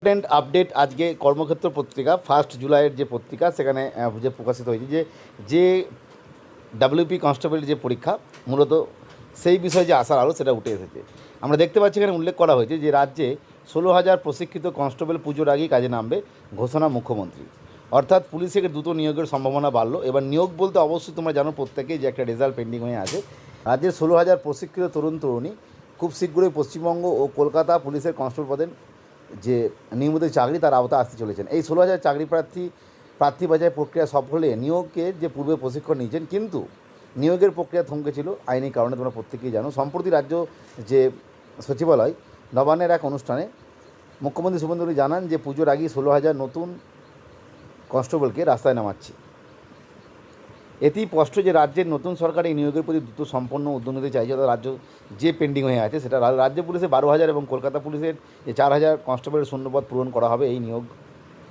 Important update আজকে কর্মক্ষেত্র পত্রিকা 1 জুলাইয়ের যে পত্রিকা সেখানে যে প্রকাশিত হয়েছে যে ডাব্লিউপি কনস্টেবলের যে পরীক্ষা মূলত সেই বিষয়ে যে আশার আলো সেটা উঠে এসেছে। আমরা দেখতে পাচ্ছি এখানে উল্লেখ করা হয়েছে যে রাজ্যে 16,000 প্রশিক্ষিত কনস্টেবল পুজোর আগেই কাজে নামবে, ঘোষণা মুখ্যমন্ত্রী। অর্থাৎ পুলিশের দ্রুত নিয়োগের সম্ভাবনা বাড়লো। এবার নিয়োগ বলতে অবশ্যই তোমরা জানো প্রত্যেকেই যে একটা রেজাল্ট পেন্ডিং হয়ে আছে। রাজ্যের 16,000 প্রশিক্ষিত তরুণ তরুণী খুব শীঘ্রই পশ্চিমবঙ্গ ও কলকাতা পুলিশের কনস্টেবল পদের যে নিয়মিত চাকরি তার আওতায় আসতে চলেছেন। এই 16,000 চাকরি প্রার্থী বাছাই প্রক্রিয়া সফল হলে নিয়োগের যে পূর্বে প্রশিক্ষণ নিয়েছেন, কিন্তু নিয়োগের প্রক্রিয়া থমকে ছিল আইনি কারণে, তোমরা প্রত্যেকেই জানো। সম্প্রতি রাজ্য যে সচিবালয় নবান্নের এক অনুষ্ঠানে মুখ্যমন্ত্রী শুভেন্দু অধিকারী জানান যে পুজোর আগেই 16,000 নতুন কনস্টেবলকে রাস্তায় নামাচ্ছে। এতেই স্পষ্ট যে রাজ্যের নতুন সরকার এই নিয়োগের প্রতি দ্রুত সম্পন্ন উদ্যোগ নিতে চাইছে। অর্থাৎ রাজ্য যে পেন্ডিং হয়ে আছে সেটা রাজ্য পুলিশে 12,000 এবং কলকাতা পুলিশের যে 4,000 কনস্টেবলের শূন্যপদ পূরণ করা হবে এই নিয়োগ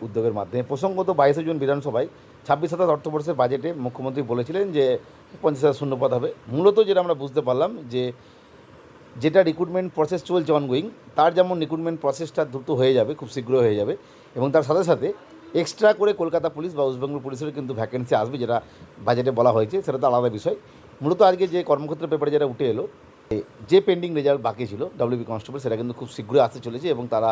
উদ্যোগের মাধ্যমে। প্রসঙ্গত 22 জুন বিধানসভায় 26-27 অর্থবর্ষের বাজেটে মুখ্যমন্ত্রী বলেছিলেন যে 50,000 শূন্যপদ হবে। মূলত যেটা আমরা বুঝতে পারলাম যে যেটা রিক্রুটমেন্ট প্রসেস চলছে অনগোয়িং, তার যেমন রিক্রুটমেন্ট প্রসেসটা দ্রুত হয়ে যাবে, খুব শীঘ্র হয়ে যাবে, এবং তার সাথে সাথে এক্সট্রা করে কলকাতা পুলিশ বা ওয়েস্ট বেঙ্গল পুলিশেরও কিন্তু ভ্যাকেন্সি আসবে, যেটা বাজেটে বলা হয়েছে, সেটা তো আলাদা বিষয়। মূলত আজকে যে কর্মক্ষেত্র পেপারে যেটা উঠে এলো, যে পেন্ডিং রেজাল্ট বাকি ছিল ডাব্লিউবি কনস্টেবল, সেটা কিন্তু খুব শীঘ্রই আসতে চলেছে, এবং তারা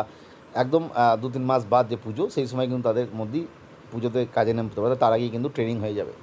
একদম 2-3 মাস বাদ যে পুজো, সেই সময় কিন্তু তাদের মধ্যেই পুজোতে কাজে নামতে পারে, তার আগেই কিন্তু ট্রেনিং হয়ে যাবে।